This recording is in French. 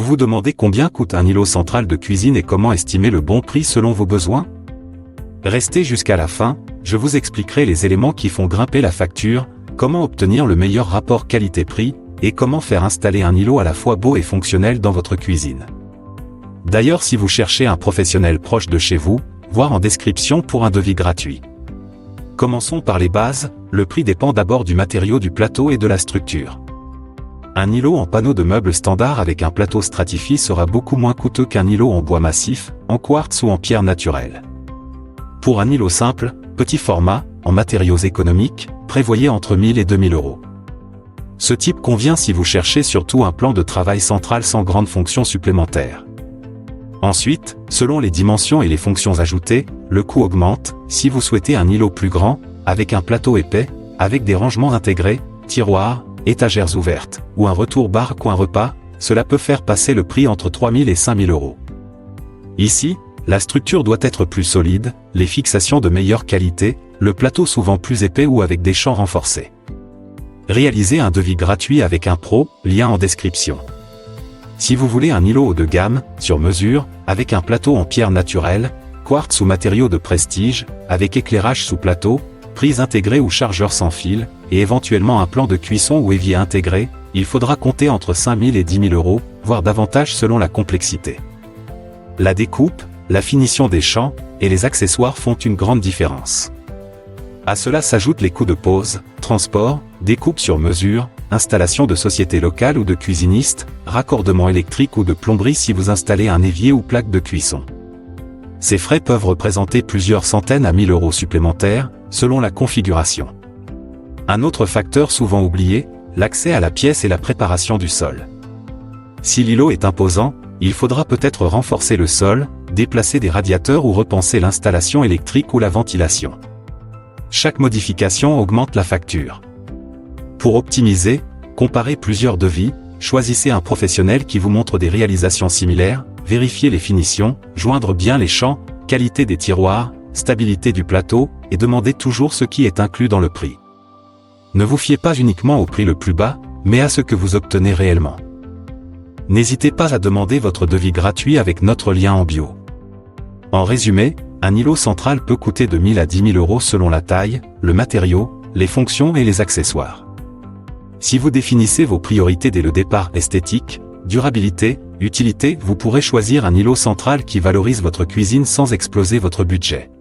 vous demandez combien coûte un îlot central de cuisine et comment estimer le bon prix selon vos besoins? Restez jusqu'à la fin, je vous expliquerai les éléments qui font grimper la facture, comment obtenir le meilleur rapport qualité-prix, et comment faire installer un îlot à la fois beau et fonctionnel dans votre cuisine. D'ailleurs, si vous cherchez un professionnel proche de chez vous, voir en description pour un devis gratuit. Commençons par les bases, le prix dépend d'abord du matériau du plateau et de la structure. Un îlot en panneau de meubles standard avec un plateau stratifié sera beaucoup moins coûteux qu'un îlot en bois massif, en quartz ou en pierre naturelle. Pour un îlot simple, petit format, en matériaux économiques, prévoyez entre 1000 et 2000 euros. Ce type convient si vous cherchez surtout un plan de travail central sans grande fonction supplémentaire. Ensuite, selon les dimensions et les fonctions ajoutées, le coût augmente, si vous souhaitez un îlot plus grand, avec un plateau épais, avec des rangements intégrés, tiroirs, étagères ouvertes, ou un retour-bar coin repas, cela peut faire passer le prix entre 3000 et 5000 euros. Ici, la structure doit être plus solide, les fixations de meilleure qualité, le plateau souvent plus épais ou avec des champs renforcés. Réalisez un devis gratuit avec un pro, lien en description. Si vous voulez un îlot haut de gamme, sur mesure, avec un plateau en pierre naturelle, quartz ou matériaux de prestige, avec éclairage sous plateau, prise intégrée ou chargeur sans fil, et éventuellement un plan de cuisson ou évier intégré, il faudra compter entre 5000 et 10 000 euros, voire davantage selon la complexité. La découpe, la finition des champs, et les accessoires font une grande différence. À cela s'ajoutent les coûts de pose, transport, découpe sur mesure, installation de sociétés locales ou de cuisinistes, raccordement électrique ou de plomberie si vous installez un évier ou plaque de cuisson. Ces frais peuvent représenter plusieurs centaines à 1000 euros supplémentaires, selon la configuration. Un autre facteur souvent oublié, l'accès à la pièce et la préparation du sol. Si l'îlot est imposant, il faudra peut-être renforcer le sol, déplacer des radiateurs ou repenser l'installation électrique ou la ventilation. Chaque modification augmente la facture. Pour optimiser, comparez plusieurs devis, choisissez un professionnel qui vous montre des réalisations similaires, vérifiez les finitions, joindre bien les champs, qualité des tiroirs, stabilité du plateau, et demandez toujours ce qui est inclus dans le prix. Ne vous fiez pas uniquement au prix le plus bas, mais à ce que vous obtenez réellement. N'hésitez pas à demander votre devis gratuit avec notre lien en bio. En résumé, un îlot central peut coûter de 1000 à 10 000 euros selon la taille, le matériau, les fonctions et les accessoires. Si vous définissez vos priorités dès le départ, esthétique, durabilité, utilité, vous pourrez choisir un îlot central qui valorise votre cuisine sans exploser votre budget.